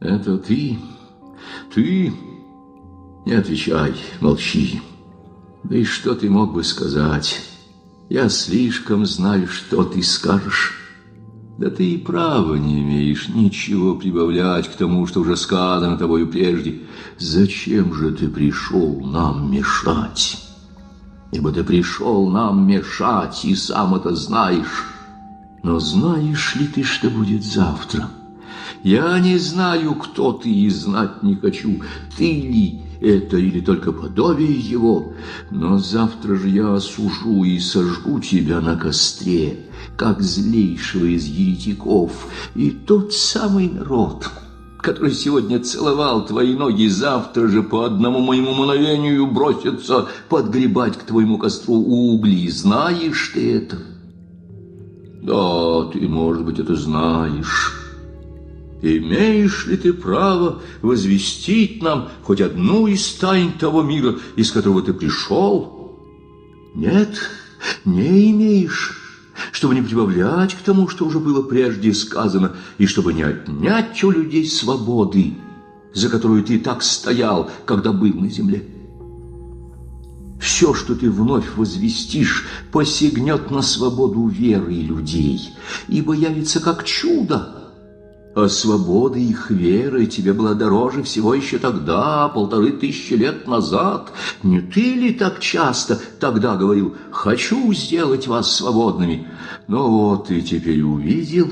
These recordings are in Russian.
Это ты? Ты? Не отвечай, молчи. Да и что ты мог бы сказать? Я слишком знаю, что ты скажешь. Да ты и права не имеешь ничего прибавлять к тому, что уже сказано тобою прежде. Зачем же ты пришел нам мешать? Ибо ты пришел нам мешать, и сам это знаешь. Но знаешь ли ты, что будет завтра? Я не знаю, кто ты, и знать не хочу, ты ли это или только подобие его. Но завтра же я осужу и сожгу тебя на костре, как злейшего из еретиков, и тот самый народ, который сегодня целовал твои ноги, завтра же по одному моему мановению бросится подгребать к твоему костру угли. Знаешь ты это? Да, ты, может быть, это знаешь. Имеешь ли ты право возвестить нам хоть одну из тайн того мира, из которого ты пришел? Нет, не имеешь. Чтобы не прибавлять к тому, что уже было прежде сказано, и чтобы не отнять у людей свободы, за которую ты так стоял, когда был на земле. Все, что ты вновь возвестишь, посягнет на свободу веры людей, ибо явится как чудо. А свобода их веры тебе была дороже всего еще тогда, 1500 лет назад. Не ты ли так часто тогда говорил: «Хочу сделать вас свободными»? Но вот ты теперь увидел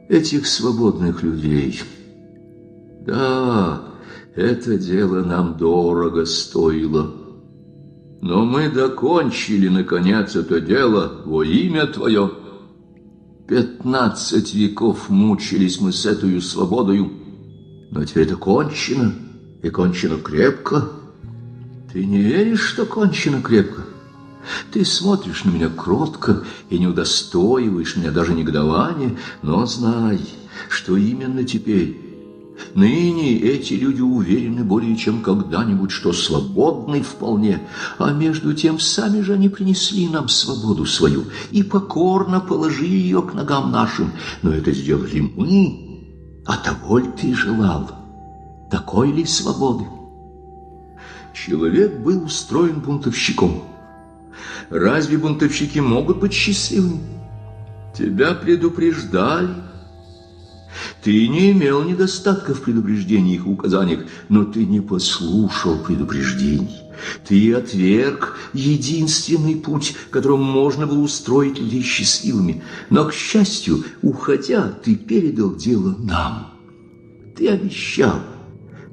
этих свободных людей. Да, это дело нам дорого стоило. Но мы докончили, наконец, это дело во имя Твое. 15 веков мучились мы с этой свободою, но теперь это кончено, и кончено крепко. Ты не веришь, что кончено крепко? Ты смотришь на меня кротко и не удостоиваешь меня даже негодования, но знай, что именно теперь, ныне эти люди уверены более чем когда-нибудь, что свободны вполне, а между тем сами же они принесли нам свободу свою и покорно положили ее к ногам нашим. Но это сделали мы, а того ли ты желал? Такой ли свободы? Человек был устроен бунтовщиком. Разве бунтовщики могут быть счастливыми? Тебя предупреждали. Ты не имел недостатка в предупреждениях и указаниях, но ты не послушал предупреждений. Ты отверг единственный путь, которым можно было устроить людей счастливыми. Но, к счастью, уходя, ты передал дело нам. Ты обещал,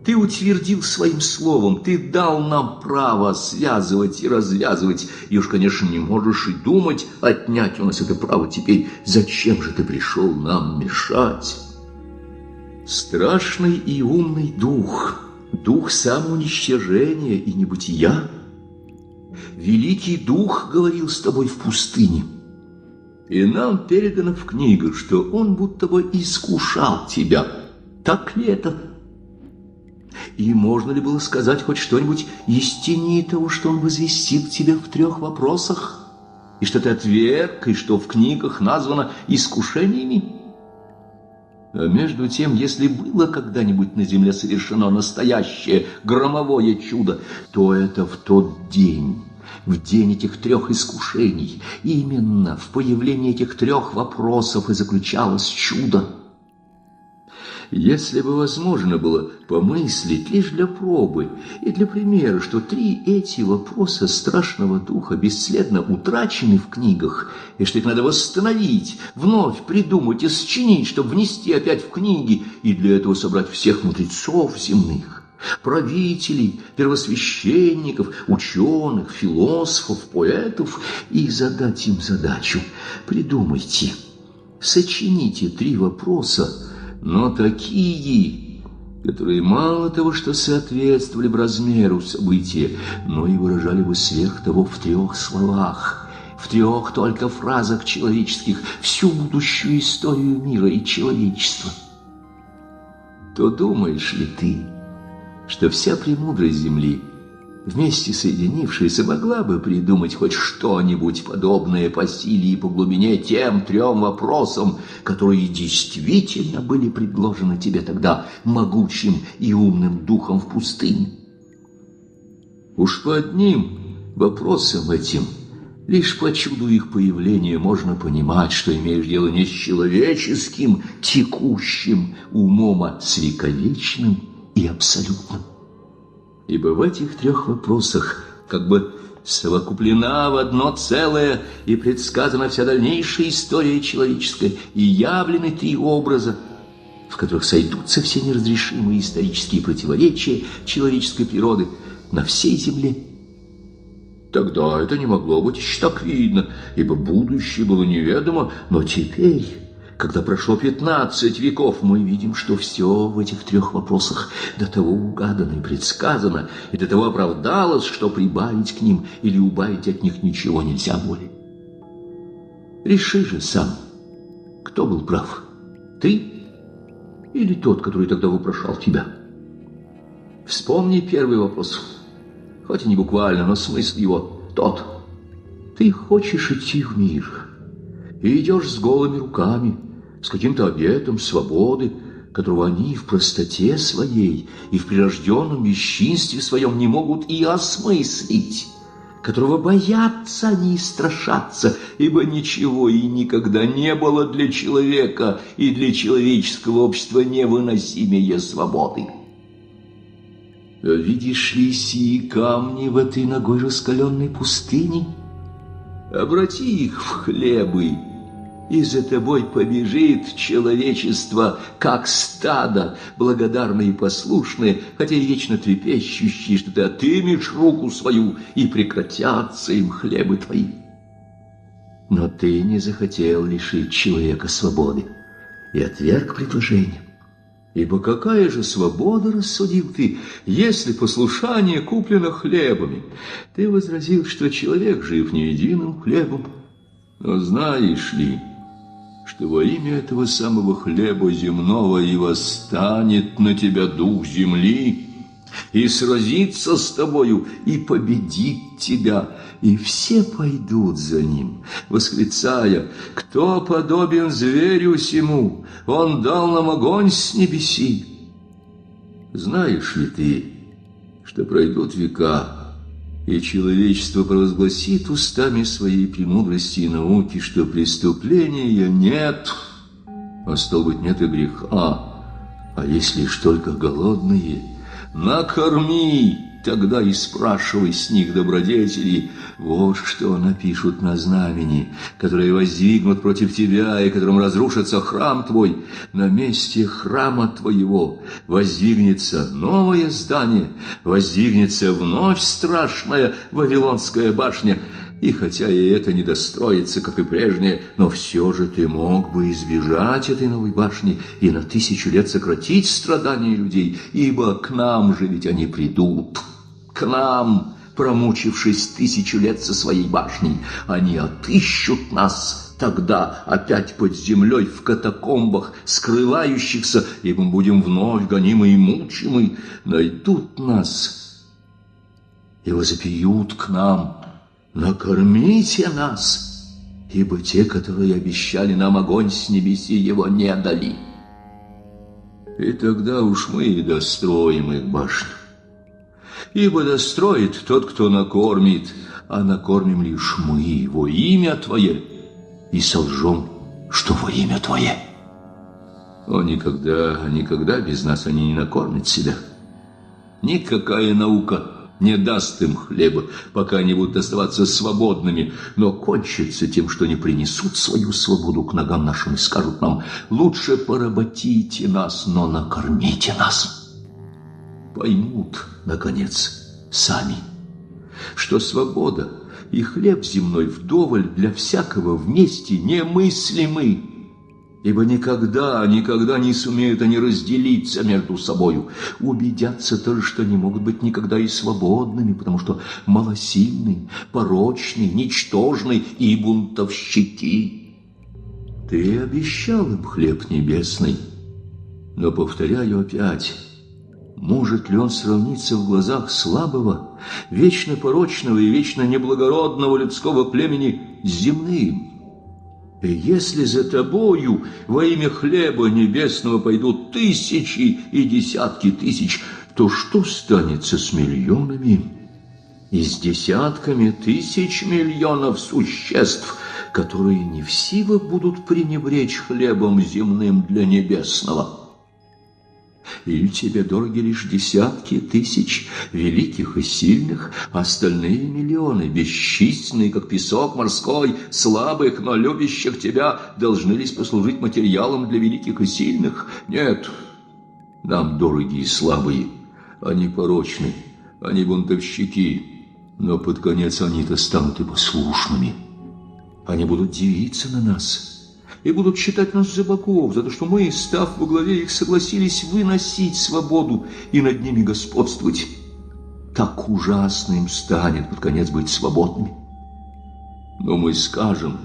ты утвердил своим словом, ты дал нам право связывать и развязывать. И уж, конечно, не можешь и думать отнять у нас это право теперь. Зачем же ты пришел нам мешать? Страшный и умный дух, дух самоуничтожения и небытия. Великий дух говорил с тобой в пустыне, и нам передано в книгах, что он будто бы искушал тебя. Так ли это? И можно ли было сказать хоть что-нибудь истиннее того, что он возвестил тебя в 3 вопросах, и что ты отверг, и что в книгах названо искушениями? А между тем, если было когда-нибудь на земле совершено настоящее громовое чудо, то это в тот день, в день этих 3 искушений. Именно в появлении этих 3 вопросов и заключалось чудо. Если бы возможно было помыслить лишь для пробы и для примера, что 3 эти вопроса страшного духа бесследно утрачены в книгах, и что их надо восстановить, вновь придумать и сочинить, чтобы внести опять в книги, и для этого собрать всех мудрецов земных, правителей, первосвященников, ученых, философов, поэтов, и задать им задачу: придумайте, сочините 3 вопроса, но такие, которые мало того, что соответствовали бы размеру события, но и выражали бы сверх того в 3 словах, в 3 только фразах человеческих всю будущую историю мира и человечества. То думаешь ли ты, что вся премудрость земли вместе соединившаяся, могла бы придумать хоть что-нибудь подобное по силе и по глубине тем 3 вопросам, которые действительно были предложены тебе тогда могучим и умным духом в пустыне. Уж по одним вопросам этим, лишь по чуду их появления, можно понимать, что имеешь дело не с человеческим текущим умом, а с вековечным и абсолютным. Ибо в этих 3 вопросах как бы совокуплена в одно целое и предсказана вся дальнейшая история человеческая, и явлены 3 образа, в которых сойдутся все неразрешимые исторические противоречия человеческой природы на всей земле. Тогда это не могло быть еще так видно, ибо будущее было неведомо, но теперь, когда прошло 15 веков, мы видим, что все в этих 3 вопросах до того угадано и предсказано, и до того оправдалось, что прибавить к ним или убавить от них ничего нельзя более. Реши же сам, кто был прав, ты или тот, который тогда вопрошал тебя? Вспомни первый вопрос, хоть и не буквально, но смысл его тот. Ты хочешь идти в мир и идешь с голыми руками, с каким-то обетом свободы, которого они в простоте своей и в прирожденном бесчинстве своем не могут и осмыслить, которого боятся они и страшатся, ибо ничего и никогда не было для человека и для человеческого общества невыносимее свободы. Видишь ли сии камни в этой ногой раскаленной пустыне? Обрати их в хлебы, и за тобой побежит человечество, как стадо, благодарное и послушное, хотя и вечно трепещущее, что ты отымешь руку свою, и прекратятся им хлебы твои. Но ты не захотел лишить человека свободы и отверг предложение. Ибо какая же свобода, рассудил ты, если послушание куплено хлебами? Ты возразил, что человек жив не единым хлебом. Но знаешь ли, что во имя этого самого хлеба земного и восстанет на тебя дух земли, и сразится с тобою, и победит тебя, и все пойдут за ним, восклицая: «Кто подобен зверю сему? Он дал нам огонь с небеси». Знаешь ли ты, что пройдут века, и человечество провозгласит устами своей премудрости и науки, что преступления нет, а стало быть, нет и греха, а есть лишь только голодные? Накорми, тогда и спрашивай с них добродетели. Вот что напишут на знамени, которые воздвигнут против тебя, и которым разрушится храм твой. На месте храма твоего воздвигнется новое здание, воздвигнется вновь страшная Вавилонская башня. И хотя и это не достроится, как и прежнее, но все же ты мог бы избежать этой новой башни и на 1000 лет сократить страдания людей, ибо к нам же ведь они придут. К нам, промучившись 1000 лет со своей башней, они отыщут нас тогда опять под землей в катакомбах, скрывающихся, и мы будем вновь гонимы и мучимы. Найдут нас и возопьют к нам: «Накормите нас!» Ибо те, которые обещали нам огонь с небеси, его не дали. И тогда уж мы и достроим их башню. Ибо достроит тот, кто накормит, а накормим лишь мы во имя Твое, и солжем, что во имя Твое. О, никогда без нас они не накормят себя. Никакая наука не даст им хлеба, пока они будут оставаться свободными, но кончится тем, что они принесут свою свободу к ногам нашим и скажут нам: «Лучше поработите нас, но накормите нас». Поймут, наконец, сами, что свобода и хлеб земной вдоволь для всякого вместе немыслимы, ибо никогда не сумеют они разделиться между собою. Убедятся тоже, что не могут быть никогда и свободными, потому что малосильны, порочны, ничтожны и бунтовщики. Ты обещал им хлеб небесный, но, повторяю опять, Может ли он сравниться в глазах слабого, вечно порочного и вечно неблагородного людского племени с земным? И если за тобою во имя хлеба небесного пойдут тысячи и десятки тысяч, то что станется с миллионами и с десятками тысяч миллионов существ, которые не в силах будут пренебречь хлебом земным для небесного? Или тебе дороги лишь десятки тысяч великих и сильных, а остальные миллионы, бесчисленные, как песок морской, слабых, но любящих тебя, должны лишь послужить материалом для великих и сильных? Нет, нам дороги и слабые, они порочны, они бунтовщики, но под конец они-то станут и послушными. Они будут дивиться на нас и будут считать нас за богов, за то, что мы, став во главе их, согласились выносить свободу и над ними господствовать. Так ужасно им станет под конец быть свободными. Но мы скажем,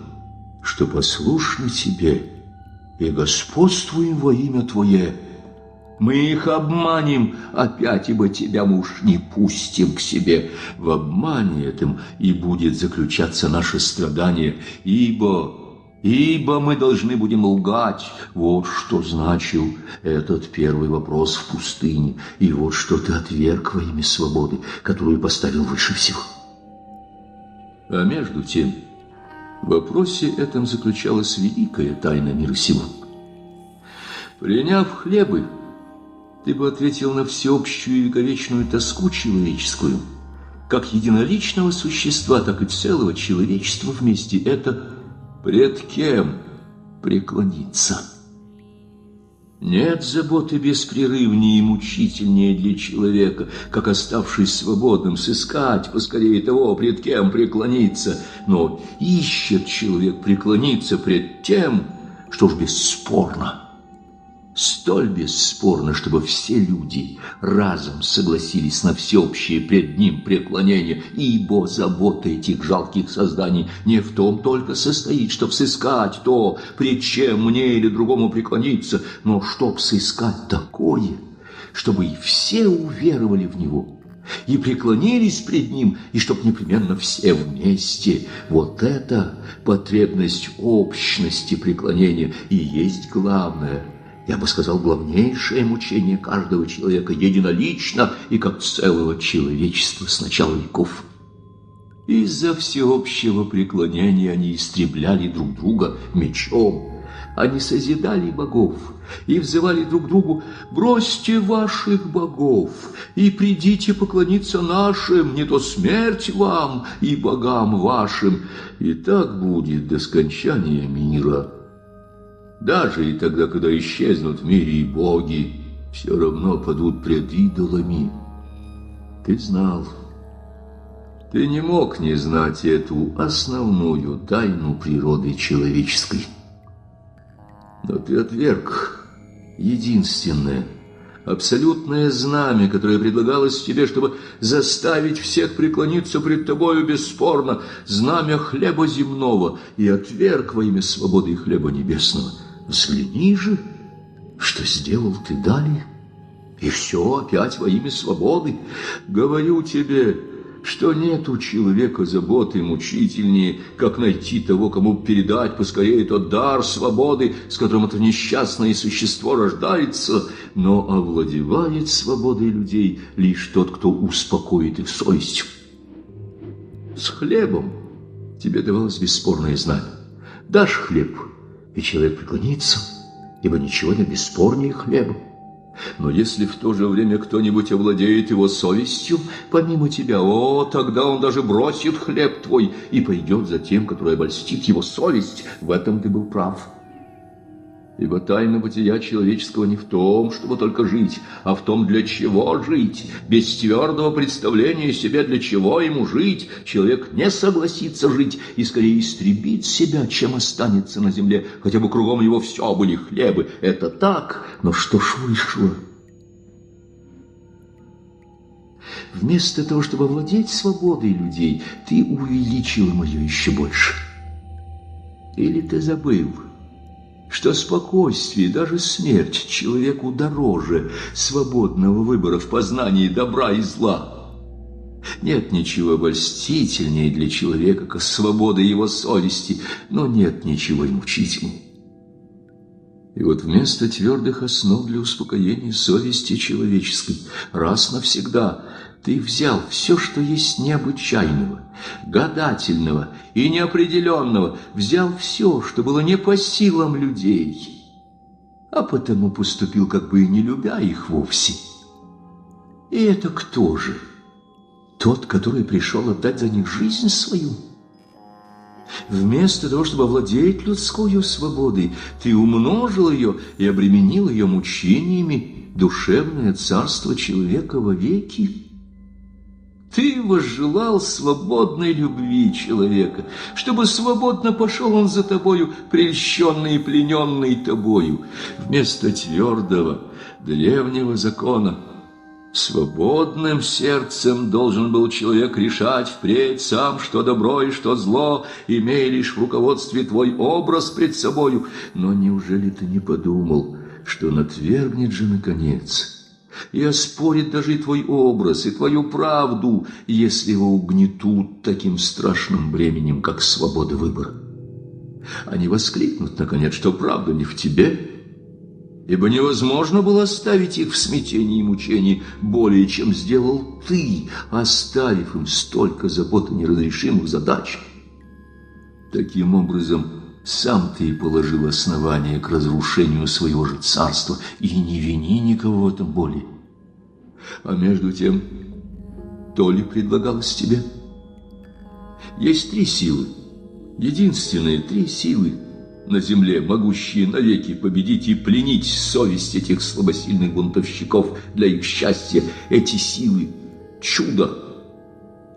что послушны тебе и господствуем во имя твое. Мы их обманем опять, ибо тебя мы уж не пустим к себе. В обмане этом и будет заключаться наше страдание, ибо мы должны будем лгать. Вот что значил этот первый вопрос в пустыне, и вот что ты отверг во имя свободы, которую поставил выше всего. А между тем, в вопросе этом заключалась великая тайна мира сего. Приняв хлебы, ты бы ответил на всеобщую и вековечную тоску человеческую, как единоличного существа, так и целого человечества вместе. Это пред кем преклониться? Нет заботы беспрерывнее и мучительнее для человека, как, оставшись свободным, сыскать поскорее того, пред кем преклониться. Но ищет человек преклониться пред тем, что ж бесспорно, столь бесспорно, чтобы все люди разом согласились на всеобщее пред ним преклонение, ибо забота этих жалких созданий не в том только состоит, чтоб сыскать то, пред чем мне или другому преклониться, но чтоб сыскать такое, чтобы и все уверовали в него и преклонились пред ним, и чтоб непременно все вместе. Вот это потребность общности преклонения и есть главное, я бы сказал, главнейшее мучение каждого человека единолично и как целого человечества с начала веков. Из-за всеобщего преклонения они истребляли друг друга мечом, они созидали богов и взывали друг к другу: бросьте ваших богов и придите поклониться нашим, не то смерть вам и богам вашим. И так будет до скончания мира. Даже и тогда, когда исчезнут в мире и боги, все равно падут пред идолами. Ты знал. Ты не мог не знать эту основную тайну природы человеческой. Но ты отверг единственное, абсолютное знамя, которое предлагалось тебе, чтобы заставить всех преклониться пред тобою бесспорно, знамя хлеба земного, и отверг во имя свободы и хлеба небесного. Взгляни же, что сделал ты далее, и все опять во имя свободы. Говорю тебе, что нет у человека заботы мучительнее, как найти того, кому передать поскорее тот дар свободы, с которым это несчастное существо рождается, но овладевает свободой людей лишь тот, кто успокоит их совесть. С хлебом тебе давалось бесспорное знамя. Дашь хлеб, и человек преклонится, ибо ничего нет бесспорнее хлеба. Но если в то же время кто-нибудь овладеет его совестью, помимо тебя, тогда он даже бросит хлеб твой и пойдет за тем, который обольстит его совесть. В этом ты был прав. Ибо тайна бытия человеческого не в том, чтобы только жить, а в том, для чего жить. Без твердого представления себе, для чего ему жить, человек не согласится жить и скорее истребит себя, чем останется на земле, хотя бы кругом его все были хлебы. Это так, но что ж вышло? Вместо того, чтобы овладеть свободой людей, ты увеличил мою еще больше. Или ты забыл, что спокойствие, даже смерть человеку дороже свободного выбора в познании добра и зла. Нет ничего обольстительнее для человека, как свобода его совести, но нет ничего и мучительного. И вот вместо твердых основ для успокоения совести человеческой раз навсегда ты взял все, что есть необычайного, гадательного и неопределенного, взял все, что было не по силам людей, а потому поступил, как бы и не любя их вовсе. И это кто же? Тот, который пришел отдать за них жизнь свою? Вместо того, чтобы овладеть людской свободой, ты умножил ее и обременил ее мучениями душевное царство человека вовеки. Ты возжелал свободной любви человека, чтобы свободно пошел он за тобою, прельщенный и плененный тобою, вместо твердого древнего закона. Свободным сердцем должен был человек решать впредь сам, что добро и что зло, имея лишь в руководстве твой образ пред собою. Но неужели ты не подумал, что он отвергнет же наконец и оспорит даже и твой образ, и твою правду, если его угнетут таким страшным бременем, как свобода выбора? Они воскликнут, наконец, что правда не в тебе, ибо невозможно было оставить их в смятении и мучении более, чем сделал ты, оставив им столько забот и неразрешимых задач. Таким образом, сам ты и положил основание к разрушению своего же царства, и не вини никого в этом более. А между тем, то ли предлагалось тебе? Есть три силы, единственные три силы на земле, могущие навеки победить и пленить совесть этих слабосильных бунтовщиков для их счастья. Эти силы — чудо,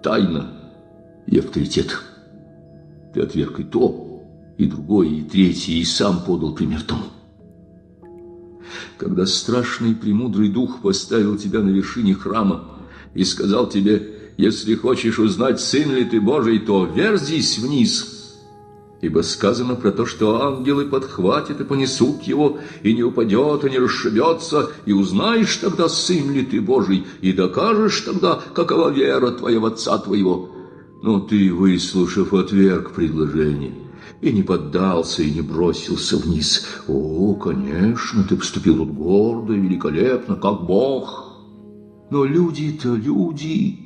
тайна и авторитет. Ты отверг и то, и другое, и третье, и сам подал пример тому. Когда страшный премудрый дух поставил тебя на вершине храма и сказал тебе: если хочешь узнать, сын ли ты Божий, то верзись вниз, ибо сказано про то, что ангелы подхватят и понесут его, и не упадет, и не расшибется, и узнаешь тогда, сын ли ты Божий, и докажешь тогда, какова вера твоя в отца твоего. Но ты, выслушав, отверг предложение, и не поддался, и не бросился вниз. О, конечно, ты поступил тут гордо и великолепно, как Бог. Но люди-то люди,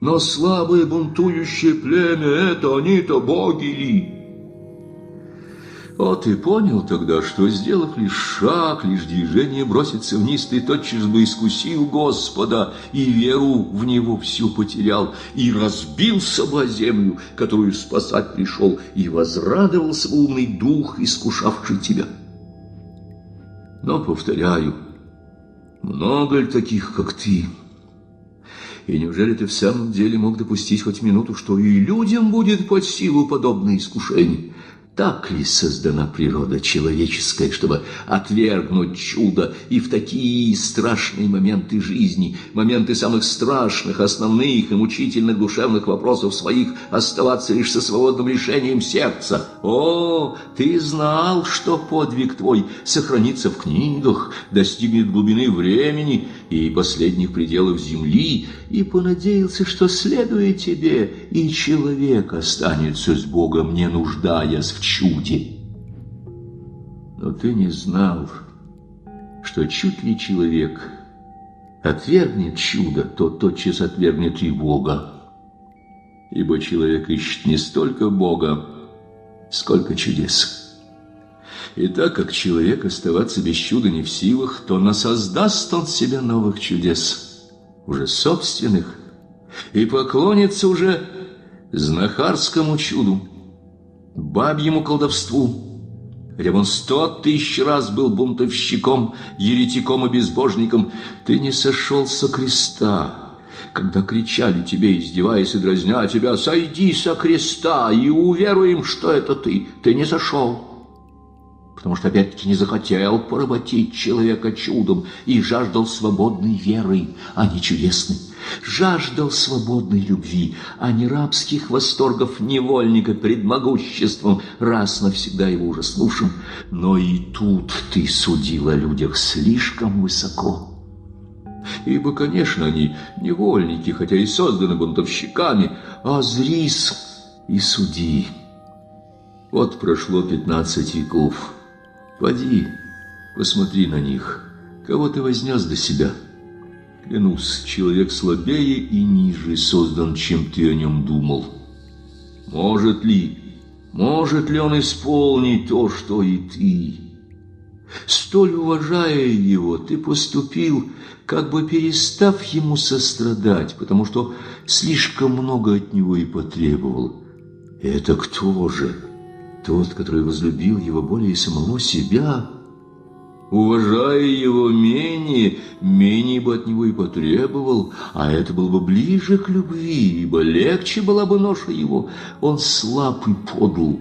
но слабое бунтующее племя — это они-то боги ли? О, ты понял тогда, что, сделав лишь шаг, лишь движение броситься вниз, ты тотчас бы искусил Господа, и веру в Него всю потерял, и разбился бы о землю, которую спасать пришел, и возрадовался бы умный дух, искушавший тебя. Но, повторяю, много ли таких, как ты? И неужели ты в самом деле мог допустить хоть минуту, что и людям будет под силу подобное искушение? Так ли создана природа человеческая, чтобы отвергнуть чудо и в такие страшные моменты жизни, моменты самых страшных, основных и мучительных душевных вопросов своих, оставаться лишь со свободным решением сердца? О, ты знал, что подвиг твой сохранится в книгах, достигнет глубины времени и последних пределов земли, и понадеялся, что, следуя тебе, и человек останется с Богом, не нуждаясь в чуде. Но ты не знал, что чуть ли человек отвергнет чудо, то тотчас отвергнет и Бога. Ибо человек ищет не столько Бога, сколько чудес. И так как человек оставаться без чуда не в силах, то насоздаст он себе новых чудес, уже собственных, и поклонится уже знахарскому чуду, бабьему колдовству, хотя он 100 000 раз был бунтовщиком, еретиком и безбожником. Ты не сошел со креста, когда кричали тебе, издеваясь и дразня тебя: сойди со креста и уверуем, что это ты. Ты не сошел. потому что опять-таки не захотел поработить человека чудом и жаждал свободной веры, а не чудесной. Жаждал свободной любви, а не рабских восторгов невольника пред могуществом, раз навсегда его ужаснувшим. Но и тут ты судил о людях слишком высоко. Ибо, конечно, они невольники, хотя и созданы бунтовщиками, а зрись и суди. Вот прошло 15 веков. Поди, посмотри на них, кого ты вознес до себя. Клянусь, человек слабее и ниже создан, чем ты о нем думал. Может ли он исполнить то, что и ты? Столь уважая его, ты поступил, как бы перестав ему сострадать, потому что слишком много от него и потребовал. Это кто же? Тот, который возлюбил его более самого себя? Уважая его менее бы от него и потребовал, а это было бы ближе к любви, ибо легче была бы ноша его. Он слаб и подл.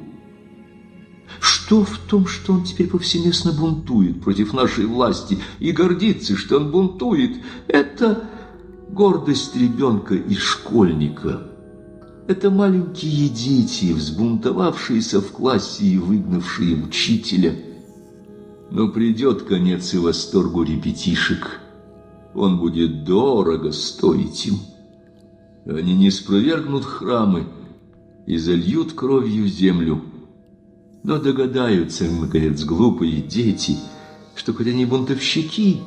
Что в том, что он теперь повсеместно бунтует против нашей власти и гордится, что он бунтует? Это гордость ребенка и школьника. Это маленькие дети, взбунтовавшиеся в классе и выгнавшие учителя. Но придет конец и восторгу ребятишек. Он будет дорого стоить им. Они не спровергнут храмы и зальют кровью землю. Но догадаются, наконец, глупые дети, что хоть они бунтовщики,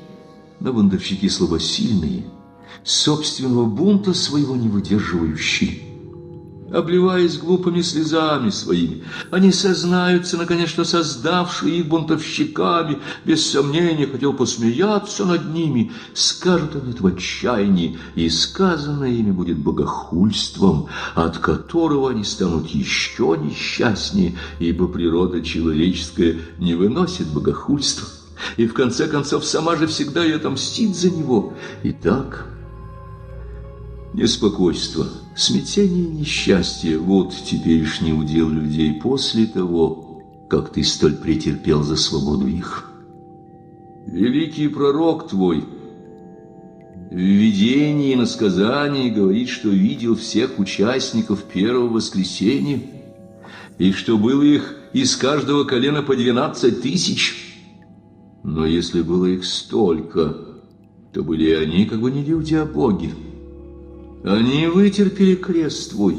но бунтовщики слабосильные, собственного бунта своего не выдерживающие. Обливаясь глупыми слезами своими, они сознаются, наконец, что создавший их бунтовщиками, без сомнения, хотел посмеяться над ними. Скажут они это в отчаянии, и сказанное ими будет богохульством, от которого они станут еще несчастнее, ибо природа человеческая не выносит богохульства, и в конце концов сама же всегда и отомстит за него. Итак, неспокойство, смятение и несчастье — вот теперешний удел людей после того, как ты столь претерпел за свободу их. Великий пророк твой в видении и насказании говорит, что видел всех участников первого воскресения, и что было их из каждого колена по 12 тысяч. Но если было их столько, то были они как бы не люди, а боги. Они вытерпели крест твой,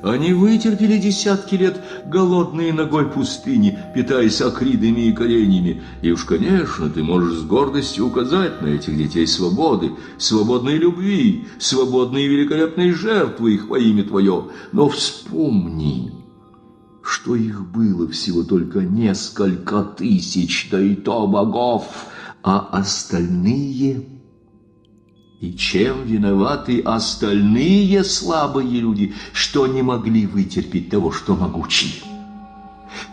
они вытерпели десятки лет голодные ногой пустыни, питаясь акридами и кореньями. И уж, конечно, ты можешь с гордостью указать на этих детей свободы, свободной любви, свободной и великолепной жертвы их во имя твое. Но вспомни, что их было всего только несколько тысяч, да и то богов, а остальные... И чем виноваты остальные слабые люди, что не могли вытерпеть того, что могучие?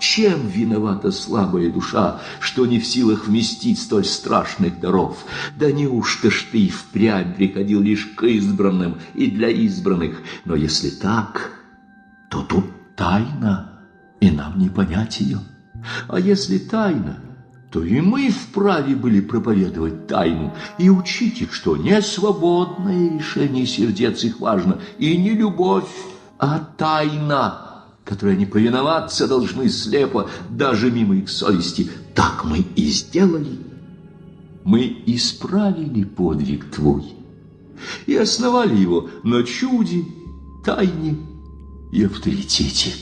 Чем виновата слабая душа, что не в силах вместить столь страшных даров? Да неужто ж ты и впрямь приходил лишь к избранным и для избранных? Но если так, то тут тайна, и нам не понять ее. А если тайна, то и мы вправе были проповедовать тайну и учить их, что не свободное решение сердец их важно, и не любовь, а тайна, которой они повиноваться должны слепо, даже мимо их совести. Так мы и сделали. Мы исправили подвиг твой и основали его на чуде, тайне и авторитете.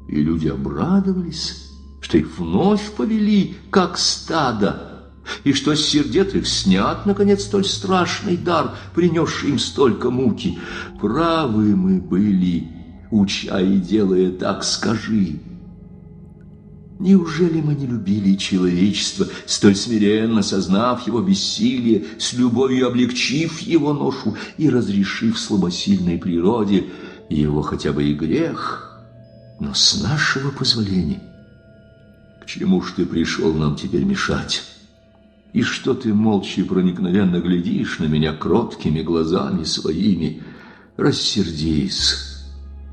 И люди обрадовались, что их вновь повели, как стадо, и что с сердец их снят, наконец, столь страшный дар, принесший им столько муки. Правы мы были, уча и делая так, скажи. Неужели мы не любили человечество, столь смиренно сознав его бессилие, с любовью облегчив его ношу и разрешив слабосильной природе его хотя бы и грех, но с нашего позволения? К чему ж ты пришел нам теперь мешать? И что ты молча и проникновенно глядишь на меня кроткими глазами своими? Рассердись.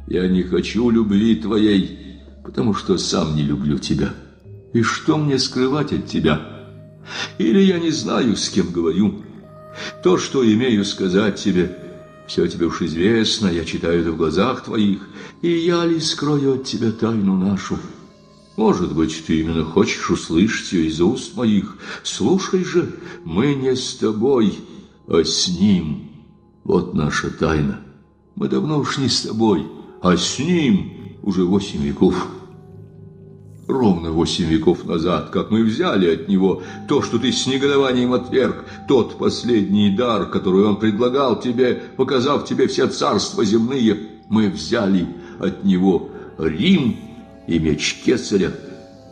Я не хочу любви твоей, потому что сам не люблю тебя. И что мне скрывать от тебя? Или я не знаю, с кем говорю? То, что имею сказать тебе, все тебе уж известно, я читаю это в глазах твоих, и я ли скрою от тебя тайну нашу? Может быть, ты именно хочешь услышать ее из уст моих. Слушай же, мы не с тобой, а с ним. Вот наша тайна. Мы давно уж не с тобой, а с ним уже 8 веков. Ровно 8 веков назад, как мы взяли от него то, что ты с негодованием отверг, тот последний дар, который он предлагал тебе, показав тебе все царства земные, мы взяли от него Рим и меч Кесаря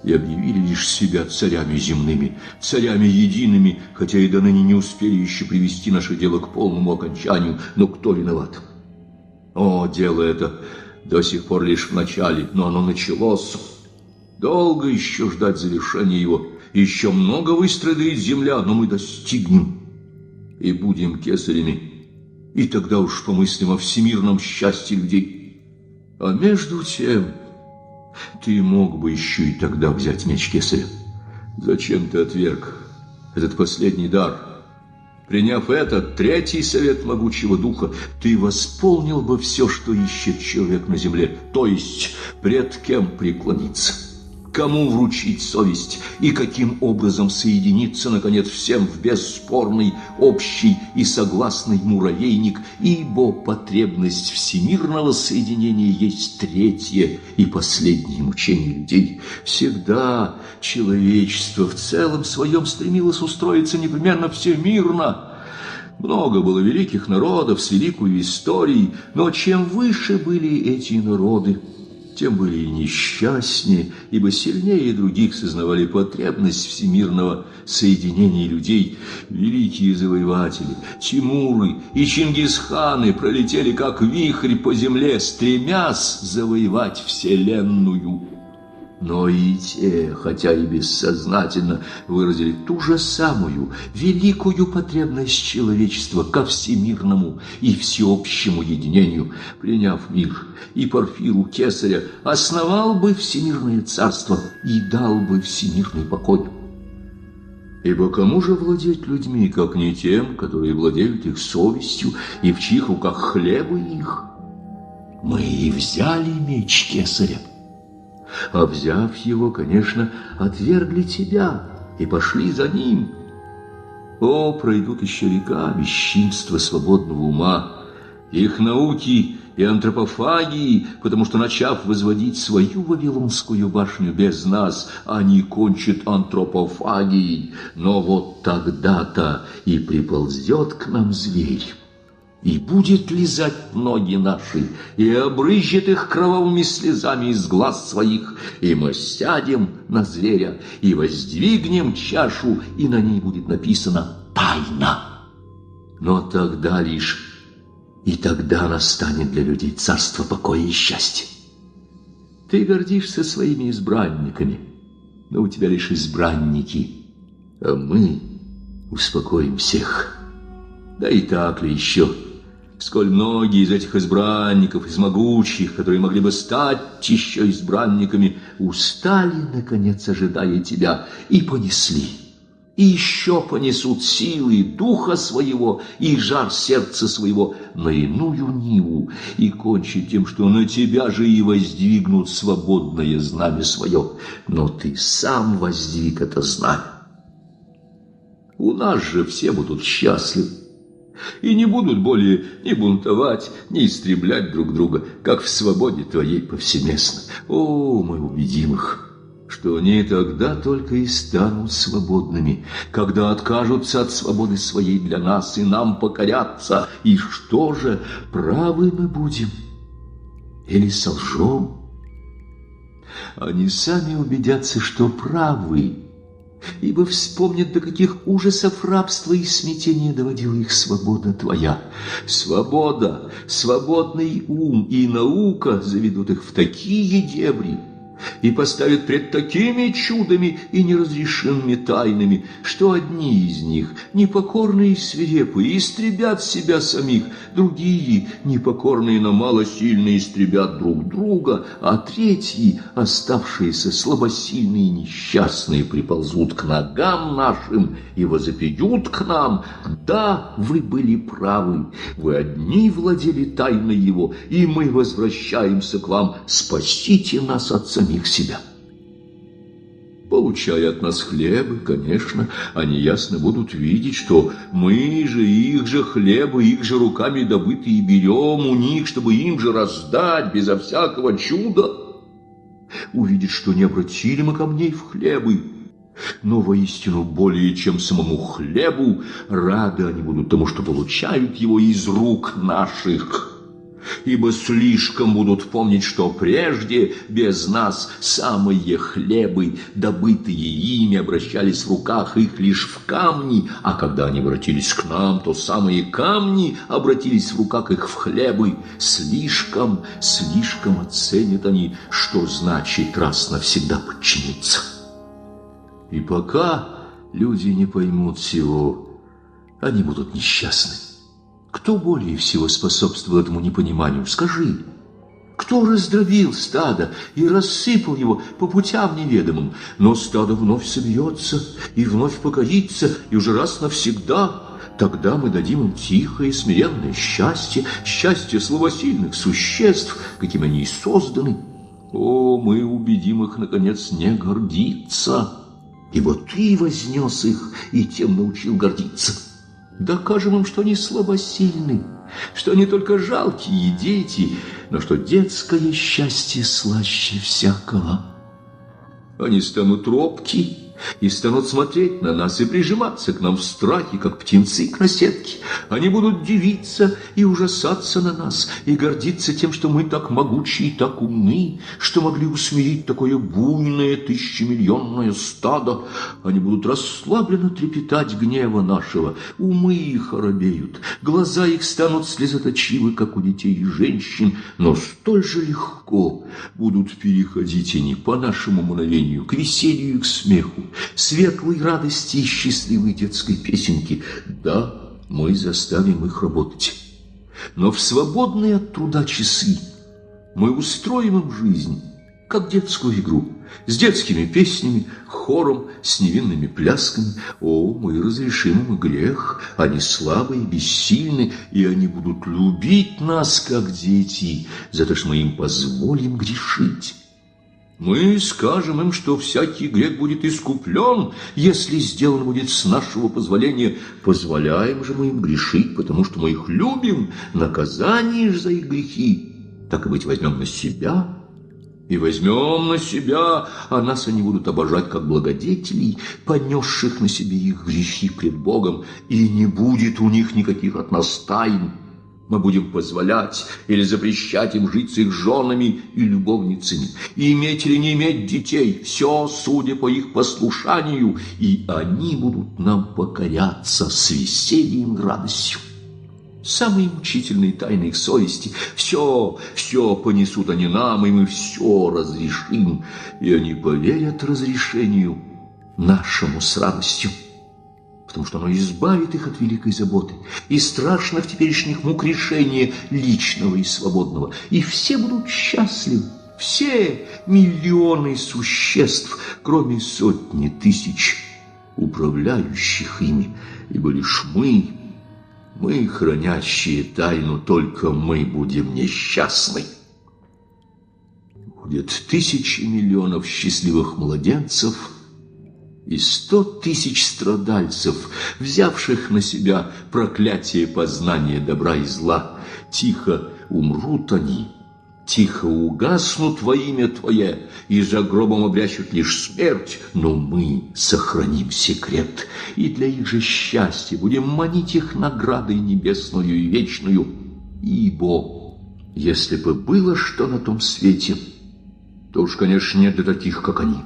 и объявили лишь себя царями земными, царями едиными, хотя и до ныне не успели еще привести наше дело к полному окончанию. Но кто виноват? О, дело это до сих пор лишь в начале, но оно началось. Долго еще ждать завершения его. Еще много выстрадает земля, но мы достигнем и будем кесарями. И тогда уж помыслим о всемирном счастье людей. А между тем, ты мог бы еще и тогда взять меч кесаря. Зачем ты отверг этот последний дар? Приняв этот третий совет могучего духа, ты восполнил бы все, что ищет человек на земле, то есть пред кем преклониться, кому вручить совесть и каким образом соединиться, наконец, всем в бесспорный, общий и согласный муравейник, ибо потребность всемирного соединения есть третье и последнее мучение людей. Всегда человечество в целом своем стремилось устроиться непременно всемирно. Много было великих народов с великой историей, но чем выше были эти народы, тем были и несчастнее, ибо сильнее других сознавали потребность всемирного соединения людей. Великие завоеватели, Тимуры и Чингисханы пролетели как вихрь по земле, стремясь завоевать вселенную. Но и те, хотя и бессознательно, выразили ту же самую великую потребность человечества ко всемирному и всеобщему единению. Приняв мир и Порфиру Кесаря, основал бы всемирное царство и дал бы всемирный покой. Ибо кому же владеть людьми, как не тем, которые владеют их совестью и в чьих руках хлеб их? Мы и взяли меч Кесаря. А взяв его, конечно, отвергли тебя и пошли за ним. О, пройдут еще века бесчинства свободного ума, их науки и антропофагии, потому что, начав возводить свою Вавилонскую башню без нас, они кончат антропофагией. Но вот тогда-то и приползет к нам зверь, и будет лизать ноги наши, и обрызжет их кровавыми слезами из глаз своих, и мы сядем на зверя, и воздвигнем чашу, и на ней будет написано «Тайна». Но тогда лишь, и тогда настанет для людей царство покоя и счастья. Ты гордишься своими избранниками, но у тебя лишь избранники, а мы успокоим всех. Да и так ли еще? Сколь многие из этих избранников, из могучих, которые могли бы стать еще избранниками, устали, наконец, ожидая тебя, и понесли, и еще понесут силы духа своего и жар сердца своего на иную ниву, и кончат тем, что на тебя же и воздвигнут свободное знамя свое. Но ты сам воздвиг это знамя. У нас же все будут счастливы, и не будут более ни бунтовать, ни истреблять друг друга, как в свободе твоей повсеместно. О, мы убедим их, что они тогда только и станут свободными, когда откажутся от свободы своей для нас и нам покорятся. И что же, правы мы будем или солжем? Они сами убедятся, что правы, ибо вспомнят, до каких ужасов рабства и смятения доводила их свобода твоя. Свобода, свободный ум и наука заведут их в такие дебри, и поставит пред такими чудами и неразрешенными тайнами, что одни из них, непокорные и свирепые, истребят себя самих, другие, непокорные, но малосильные, истребят друг друга, а третьи, оставшиеся слабосильные и несчастные, приползут к ногам нашим и возопьют к нам: да, вы были правы, вы одни владели тайной его, и мы возвращаемся к вам, спасите нас от самих себя. Получая от нас хлебы, конечно, они ясно будут видеть, что мы же их же хлебы, их же руками добытые берем у них, чтобы им же раздать безо всякого чуда. Увидят, что не обратили мы камней в хлебы, но воистину более чем самому хлебу рады они будут тому, что получают его из рук наших. Ибо слишком будут помнить, что прежде без нас самые хлебы, добытые ими, обращались в руках их лишь в камни, а когда они обратились к нам, то самые камни обратились в руках их в хлебы. Слишком оценят они, что значит раз навсегда подчиниться. И пока люди не поймут всего, они будут несчастны. Кто более всего способствовал этому непониманию, скажи? Кто раздробил стадо и рассыпал его по путям неведомым? Но стадо вновь собьется и вновь покорится, и уже раз навсегда. Тогда мы дадим им тихое, смиренное счастье, счастье слабосильных существ, каким они и созданы. О, мы убедим их, наконец, не гордиться, ибо ты вознес их и тем научил гордиться. Докажем им, что они слабосильны, что они только жалкие дети, но что детское счастье слаще всякого. Они станут робки и станут смотреть на нас и прижиматься к нам в страхе, как птенцы к наседке. Они будут дивиться и ужасаться на нас, и гордиться тем, что мы так могучи и так умны, что могли усмирить такое буйное тысячемиллионное стадо. Они будут расслабленно трепетать гнева нашего, умы их оробеют, глаза их станут слезоточивы, как у детей и женщин, но столь же легко будут переходить они по нашему мгновению к веселью и к смеху, светлой радости и счастливой детской песенки. Да, мы заставим их работать, но в свободные от труда часы мы устроим им жизнь, как детскую игру, с детскими песнями, хором, с невинными плясками. О, мы разрешим им грех, они слабые, бессильны, и они будут любить нас, как дети, за то, что мы им позволим грешить. Мы скажем им, что всякий грех будет искуплен, если сделан будет с нашего позволения. Позволяем же мы им грешить, потому что мы их любим, наказание же за их грехи, так и быть, возьмем на себя. И возьмем на себя, а нас они будут обожать как благодетелей, понесших на себе их грехи пред Богом, и не будет у них никаких от нас тайн. Мы будем позволять или запрещать им жить с их женами и любовницами, и иметь или не иметь детей, все судя по их послушанию, и они будут нам покоряться с весельем и радостью. Самые мучительные тайны их совести, все понесут они нам, и мы все разрешим, и они поверят разрешению нашему с радостью, потому что оно избавит их от великой заботы и страшных теперешних мук решения личного и свободного, и все будут счастливы, все миллионы существ, кроме сотни тысяч управляющих ими, ибо лишь мы, хранящие тайну, только мы будем несчастны. Будет тысячи миллионов счастливых младенцев и 100 тысяч страдальцев, взявших на себя проклятие познания добра и зла. Тихо умрут они, тихо угаснут во имя Твое, и за гробом обрящут лишь смерть, но мы сохраним секрет, и для их же счастья будем манить их наградой небесную и вечную. Ибо если бы было что на том свете, то уж, конечно, не для таких, как они.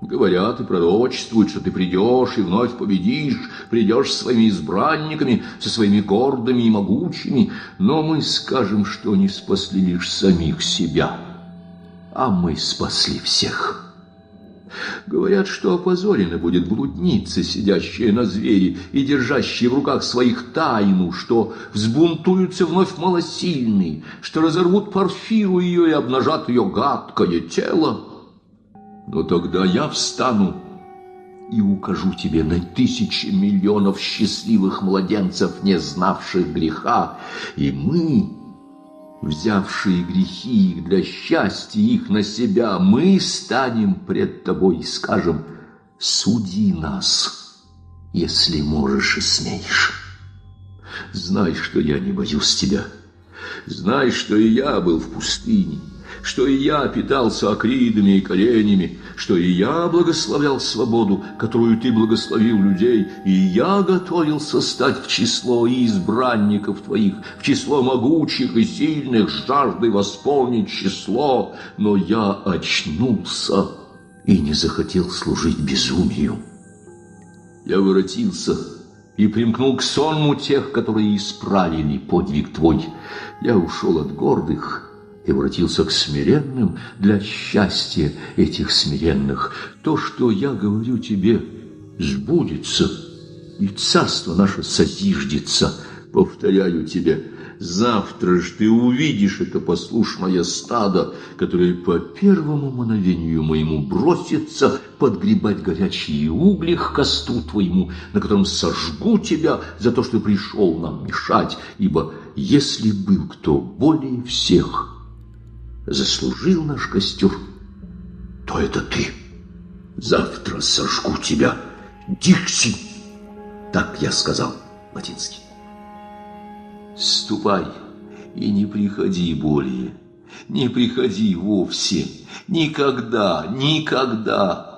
Говорят и пророчествуют, что ты придешь и вновь победишь, придешь со своими избранниками, со своими гордыми и могучими, но мы скажем, что они спасли лишь самих себя. а мы спасли всех. Говорят, что опозорена будет блудница, сидящая на звере и держащая в руках своих тайну, что взбунтуются вновь малосильные, что разорвут Порфиру ее и обнажат ее гадкое тело. Но тогда я встану и укажу тебе на 1000 миллионов счастливых младенцев, не знавших греха, и мы, взявшие грехи их для счастья их на себя, мы станем пред тобой и скажем: суди нас, если можешь и смеешь. Знай, что я не боюсь тебя. Знай, что и я был в пустыне, что и я питался акридами и коленями, что и я благословлял свободу, которую ты благословил людей, и я готовился стать в число избранников твоих, в число могучих и сильных, с жаждой восполнить число, но я очнулся и не захотел служить безумию. Я воротился и примкнул к сонму тех, которые исправили подвиг твой. Я ушел от гордых и воротился к смиренным для счастья этих смиренных. То, что я говорю тебе, сбудется, и царство наше созиждется. Повторяю тебе, завтра ж ты увидишь это послушное стадо, которое по первому мановению моему бросится подгребать горячие угли к костру твоему, на котором сожгу тебя за то, что пришел нам мешать, ибо если был кто более всех заслужил наш костер, то это ты. Завтра сожгу тебя. Дикси! Так я сказал латинский. Ступай и не приходи более. Не приходи вовсе. Никогда, никогда.